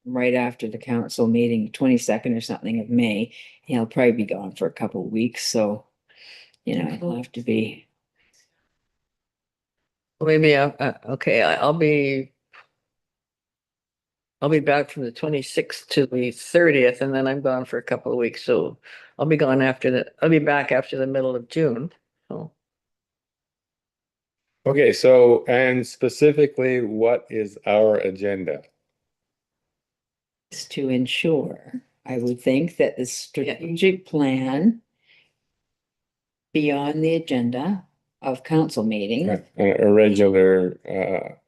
right after the council meeting, 22nd or something of May. He'll probably be gone for a couple of weeks, so you know, it'll have to be. Maybe, okay, I'll be back from the 26th to the 30th, and then I'm gone for a couple of weeks, so I'll be back after the middle of June, so. Okay, so, and specifically, what is our agenda? Is to ensure, I would think that the strategic plan be on the agenda of council meeting. a regular,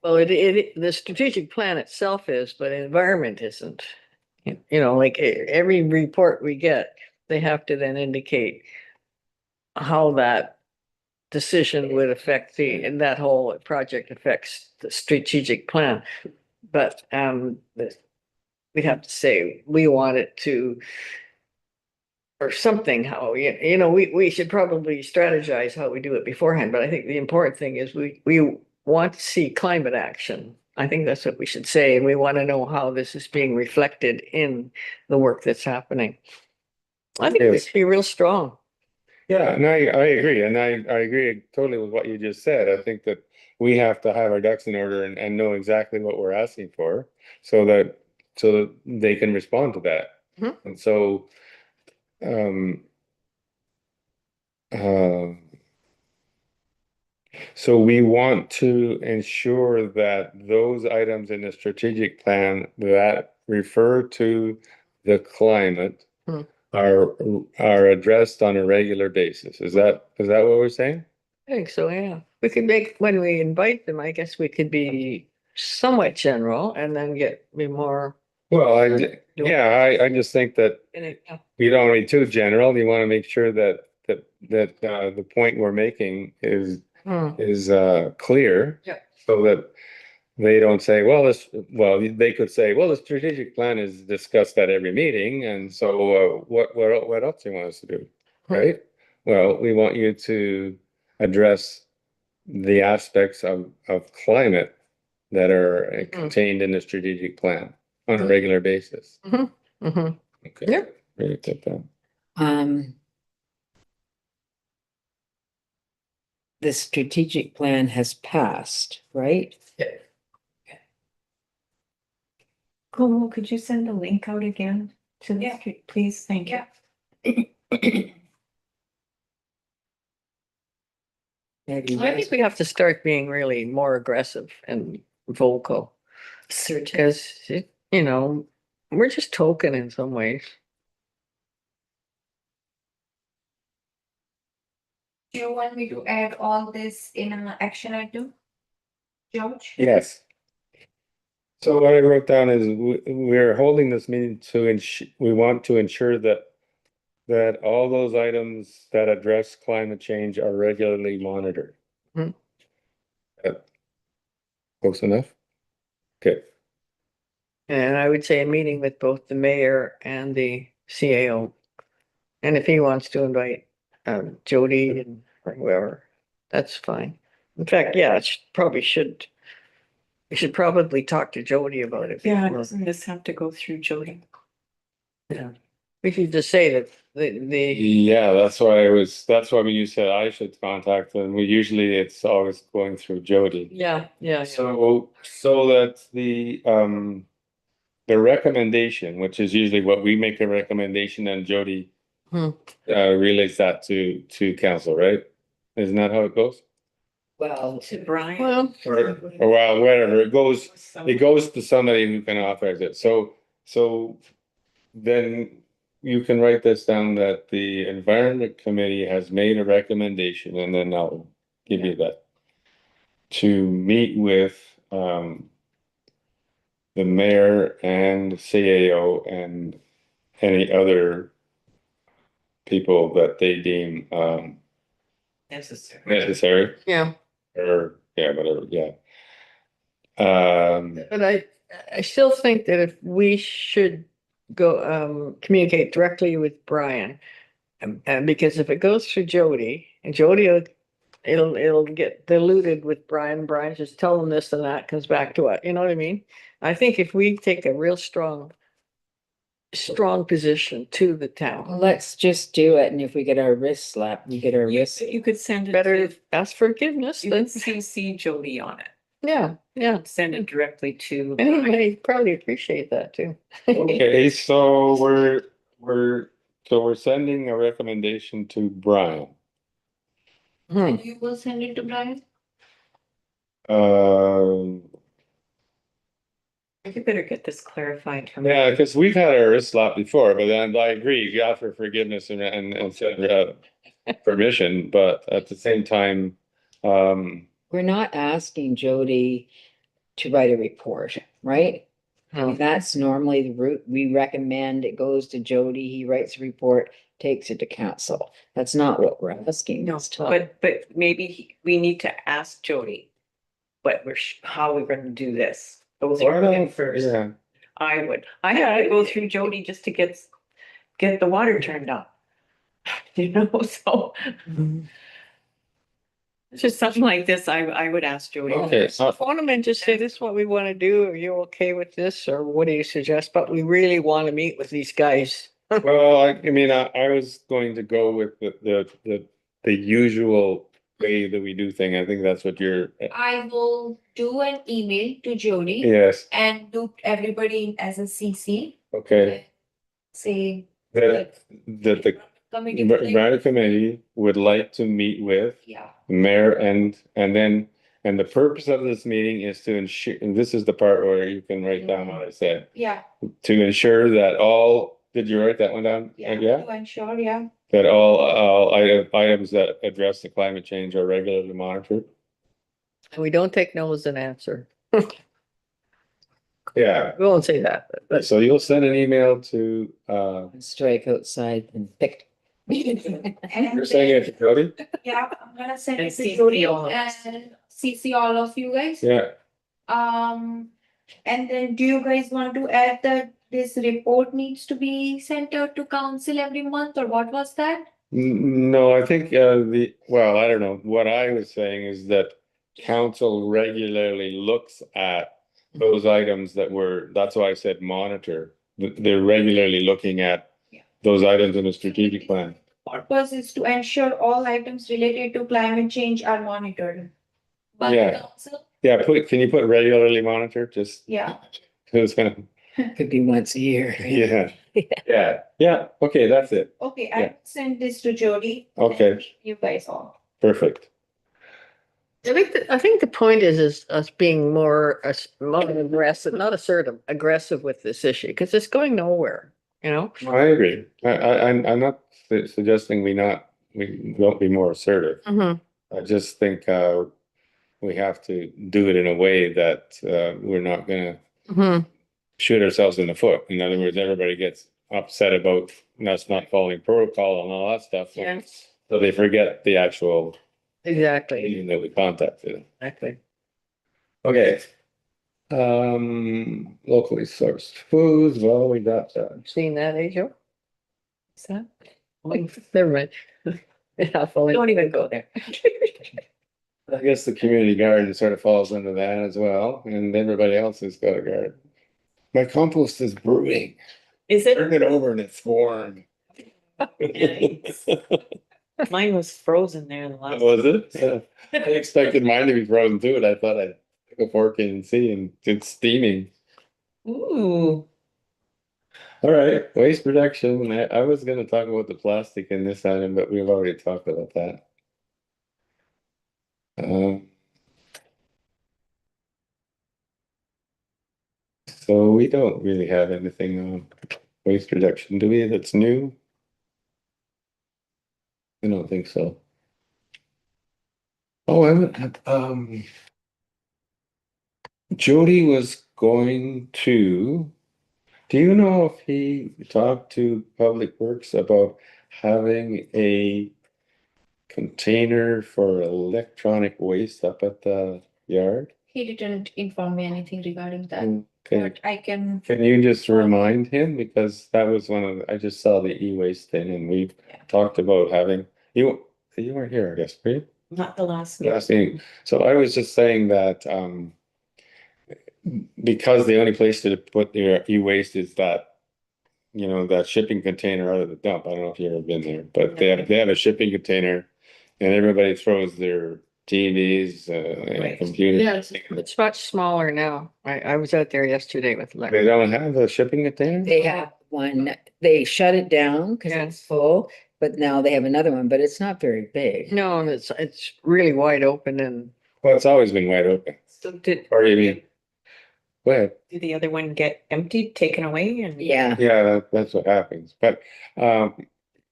Well, the strategic plan itself is, but environment isn't. You know, like every report we get, they have to then indicate how that decision would affect and that whole project affects the strategic plan. But, we'd have to say, we want it to, or something, how, you know, we should probably strategize how we do it beforehand, but I think the important thing is we want to see climate action. I think that's what we should say, and we want to know how this is being reflected in the work that's happening. I think we Yes. should be real strong. yeah, and I agree. And I agree totally with what you just said. I think that we have to have our ducks in order and know exactly what we're asking for so that they can respond to that. Mhm. And so, um, uh, so we want to ensure that those items in the strategic plan that refer to the climate Hmm. are addressed on a regular basis. Is that what we're saying? I think so, yeah. We could make, when we invite them, I guess we could be somewhat general and then be more Well, I just think that in it. Yeah. you don't want to be too general. You want to make sure that the point we're making is Hmm. clear. Yeah. So that they don't say, well, they could say, well, the strategic plan is discussed at every meeting, and so what else do you want us to do? Right? Well, we want you to address the aspects of climate that are contained in the strategic plan on a regular basis. Mhm. Mhm. Okay. Yep. Really take that. The strategic plan has passed, right? Cool, could you send the link out again to the street, please? Thank you. Maybe I think we have to start being really more aggressive and vocal Certain. because, you know, we're just token in some ways. Do you want me to add all this in an action item? George? Yes. So what I wrote down is we're holding this meeting we want to ensure that all those items that address climate change are regularly monitored. Mhm. Close enough? Okay. And I would say a meeting with both the mayor and the CAO. And if he wants to invite Jody and or whoever, that's fine. In fact, yeah, we should probably talk to Jody about it. Yeah, before. doesn't this have to go through Jody? Yeah. We should just say that the Yeah, that's why when you said I should contact them, it's always going through Jody. yeah. So that the recommendation, which is usually what we make a recommendation and Jody Hmm. relays that to council, right? Isn't that how it goes? Well, To Brian? Well, Or well, whatever, it goes to somebody who can authorize it. So then you can write this down that the environment committee has made a recommendation, and then I'll give you that. To meet with the mayor and CAO and any other people that they deem necessary, yeah, or whatever, yeah. but I still think that if we should go communicate directly with Brian, and because if it goes through Jody and Jody it'll get diluted with Brian. Brian just tell him this and that comes back to it. You know what I mean? I think if we take a real strong position to the town, let's just do it. And if we get our wrist slapped, we get our wrist. You could send it better to, ask forgiveness you than, could CC Jody on it. yeah. Send it directly to. And he may probably appreciate that too. Okay, so we're sending a recommendation to Brian. Hmm. You will send it to Brian? You better get this clarified from. Yeah, because we've had our wrist slapped before, but then I agree, you ask for forgiveness and send permission, but at the same time, We're not asking Jody to write a report, right? No. That's normally the route. We recommend it goes to Jody, he writes a report, takes it to council. That's not what we're asking. No, this time. but maybe we need to ask Jody. How we're gonna do this. Those Why are don't- first. Yeah, I would. I had to go through Jody just to get the water turned up. You know, so it's just something like this, I would ask Jody. okay, Phone them and just say, this is what we want to do. Are you okay with this? Or what do you suggest? But we really want to meet with these guys. well, I mean, I was going to go with the usual way that we do thing. I think that's what you're, I will do an email to Jody yes, and loop everybody in as a CC. okay. Say. That the Committee. Ride Committee would like to meet with Yeah, the mayor and then, and the purpose of this meeting is to ensure, and this is the part where you can write down what I said. yeah, To ensure that all, did you write that one down? yeah, Yeah, to ensure, yeah. that all items that address the climate change are regularly monitored. And we don't take no as an answer. Yeah, We won't say that, but so you'll send an email to, Strike outside and pick. you're saying it to Jody? Yeah, I'm gonna send And it to CC Jody all of us. and CC all of you guys. Yeah, And then do you guys want to add that this report needs to be sent out to council every month, or what was that? No, I think, well, I don't know, what I was saying is that council regularly looks at those items that's why I said monitor. They're regularly looking at Yeah. those items in the strategic plan. Purpose is to ensure all items related to climate change are monitored. By the Yeah. council, Yeah, can you put regularly monitor, just, yeah, it's gonna, Could be once a year. yeah, okay, that's it, okay, Yeah. I send this to Jody. Okay. and You guys all. perfect. I think the point is us being more aggressive, not assertive, aggressive with this issue, because it's going nowhere, you know? I agree, I'm not suggesting we won't be more assertive. I just think, we have to do it in a way that, we're not gonna shoot ourselves in the foot. In other words, everybody gets upset about us not following protocol and all that stuff. Yeah, So they forget the actual exactly, meeting that we contacted. exactly. Okay. Locally sourced foods, well, we got that. Seen that, eh, Joe? Is that? Never mind. Yeah, Don't even go there. I guess the community garden sort of falls under that as well, and everybody else has got a garden. My compost is brewing. Is it? Turn it over and it's warm. Mine was frozen there the last. Was it? Yeah. I expected mine to be frozen too, and I thought I'd take a fork in and see, and it's steaming. Ooh, All right, waste reduction. I was gonna talk about the plastic in this item, but we've already talked about that. So we don't really have anything on waste reduction, do we, that's new? I don't think so. Oh, Jody was going to, do you know if he talked to Public Works about having a container for electronic waste up at the yard? He didn't inform me anything regarding that, Okay, but I can, can you just remind him, because that was I just saw the e-waste thing and we Yeah. talked about having, you weren't here, I guess, were you? not the last. Last meeting. So I was just saying that, because the only place to put your e-waste is that, that shipping container out of the dump. I don't know if you've ever been there, but they have a shipping container and everybody throws their TVs, Right. computers. Yes, it's much smaller now. I was out there yesterday with They Larry. don't have a shipping container? They have one, they shut it down because it's full, but now they have another one, but it's not very big. No, and it's really wide open and Well, it's always been wide open. So did Or you mean, go ahead. the other one get emptied, taken away and? Yeah, Yeah, that's what happens. But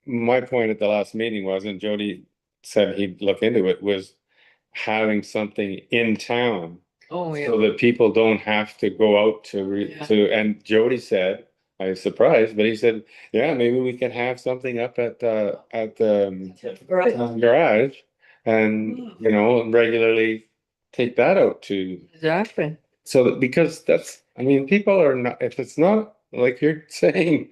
my point at the last meeting was, and Jody said he'd look into it, was having something in town Oh, so that people don't have to go out and Jody said, I was surprised, but he said, yeah, maybe we can have something up at the garage and, you know, regularly take that out to, Exactly. so because that's, I mean, people are not, if it's not like you're saying,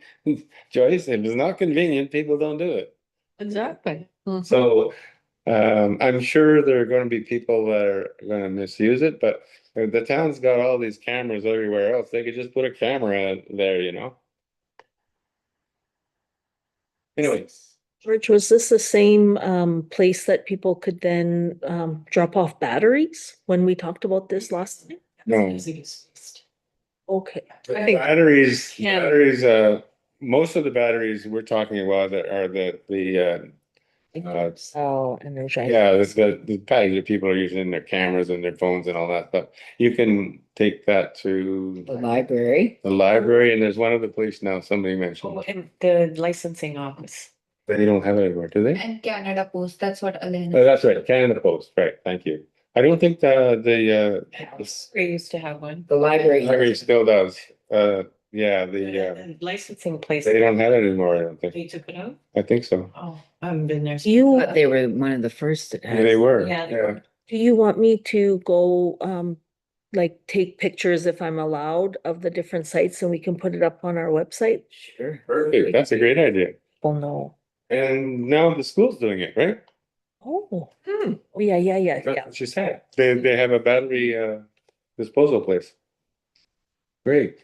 Joyce, if it's not convenient, people don't do it. Exactly. Mhm. So I'm sure there are going to be people that are going to misuse it, but the town's got all these cameras everywhere else. They could just put a camera there, you know? Anyways, George, was this the same place that people could then drop off batteries when we talked about this last time? no. Okay. I think Batteries, most of the batteries we're talking about are Oh, energized. yeah, the batteries that people are using in their cameras and their phones and all that stuff. You can take that to The library. the library, and there's one other place now, somebody Oh, mentioned. and the licensing office. They don't have it anymore, do they? And Canada Post, that's what Oh, Elena. that's right, Canada Post, right, thank you. I don't think the We used to have one. The library. library still does. Yeah, The licensing place, they don't have it anymore, I don't think. they took it out? I think so. Oh, I haven't been there. You, But they were one of the first that Yeah, they had. were, Yeah, they yeah. were. do you want me to go like take pictures if I'm allowed of the different sites and we can put it up on our website? Sure. Perfect, that's a great idea. Oh, no. And now the school's doing it, right? Oh, oh, yeah, yeah, yeah, That's yeah. what she said. They have a battery disposal place. Great.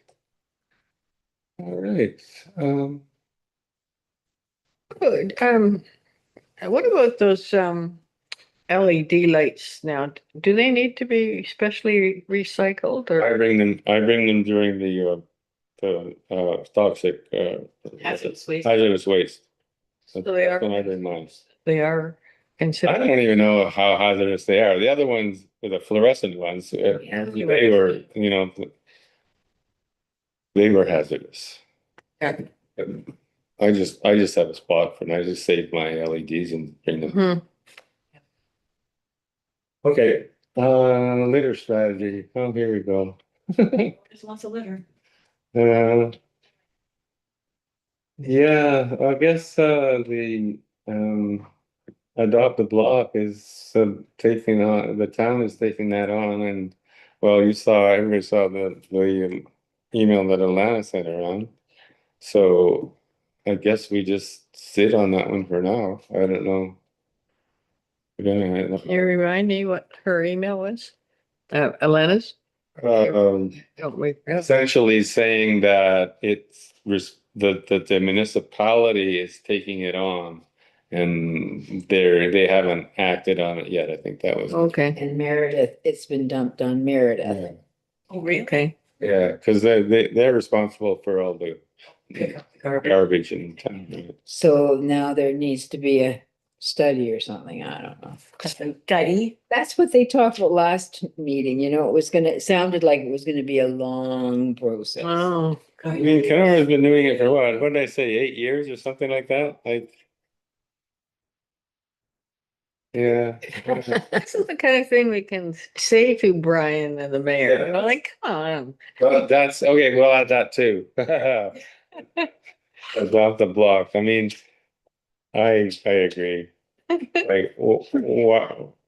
All right. good. What about those LED lights now? Do they need to be specially recycled or? I bring them during the toxic hazardous waste. So they are- That's when I bring mine. They are I considered. don't even know how hazardous they are. The other ones, the fluorescent ones, Yeah. they were, you know, they were hazardous. Yeah. I just have a spot for them. I just save my LEDs and bring them. Hmm. Okay, litter strategy. Oh, here we go. There's lots of litter. Uh, yeah, I guess the adopt a block is taking on, the town is taking that on, and well, everybody saw the email that Alana sent around. So I guess we just sit on that one for now. I don't know. Can you remind me what her email was? Elena's? Don't we? Essentially saying that that the municipality is taking it on and they haven't acted on it yet. I think that was. Okay, And Meredith, it's been dumped on Meredith. Oh, really? okay. Yeah, because they're responsible for all the garbage in town. Right? So now there needs to be a study or something. I don't know. Study. That's what they talked about last meeting, you know, it sounded like it was gonna be a long process. Oh, I mean, Kenora has been doing it for what did I say, 8 years or something like that? Yeah. this is the kind of thing we can say to Brian and the mayor, you know, like, come on. Well, that's okay. We'll add that too. Adopt the block. I mean, I agree. Like,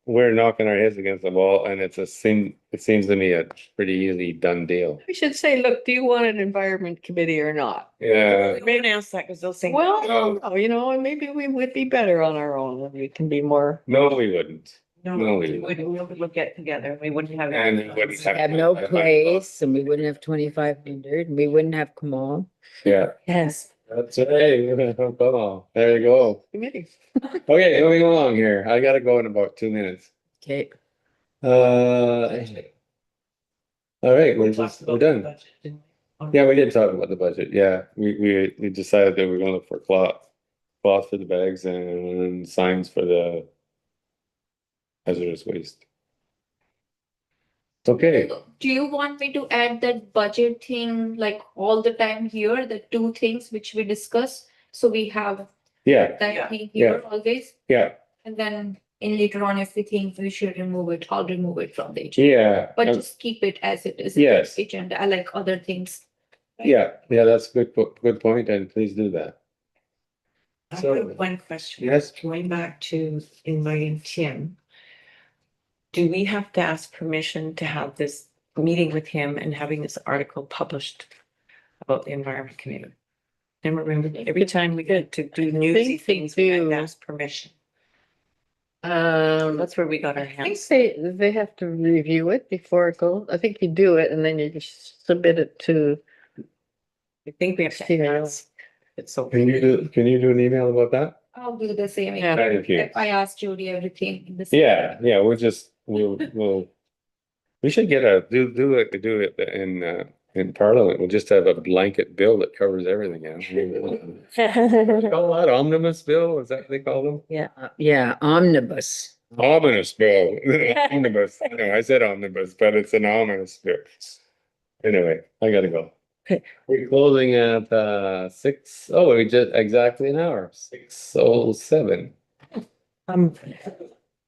we're knocking our heads against the wall, and it seems to me a pretty easy done deal. We should say, look, do you want an environment committee or not? Yeah. We may ask that because they'll say. Well, no, you know, and maybe we would be better on our own, and we can be more. No, we wouldn't. No, No, we we wouldn't, we would get together. We wouldn't have. And we wouldn't Have no place and we wouldn't have 2,500 and we wouldn't have Kamal. Yeah, Yes. that's right. Come on. There you go. Committee. Okay, moving along here. I gotta go in about 2 minutes. Okay. All right, we're done. Yeah, we did talk about the budget. Yeah, we decided that we're gonna look for cloth for the bags and signs for the hazardous waste. Okay, Do you want me to add that budget thing like all the time here, the two things which we discuss? So we have yeah, that thing here always, yeah. and then And later on, if we think we should remove it, I'll remove it from the agenda. Yeah. But just keep it as it is. in the Yes. Agenda, I like other things. Yeah, that's a good point, and please do that. I So- have one question. Yes. Going back to inviting Tim. Do we have to ask permission to have this meeting with him and having this article published about the environment committee? And remember, every time we get to do newsy think they things, we have to do. ask permission. Um, That's where we got our I think hands. they have to review it before it goes. I think you do it and then you just submit it to. I think we have to Yeah. ask. It's so. Can you do an email about that? I'll do the same. Yeah. Thank you. If I ask Jody everything. in the Yeah, we'll, we should get do it in Parliament. We'll just have a blanket bill that covers everything. Call that omnibus bill? Is that what they call them? Yeah, omnibus. Ominous bill. Omnibus. I know, I said omnibus, but it's an ominous bill. Anyway, I gotta go. Okay. We're closing at 6. Oh, we just exactly an hour, 6:07.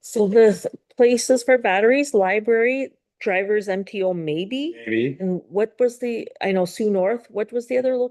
So the places for batteries, library, driver's MTO maybe? Maybe. And what was I know Sioux North, what was the other location?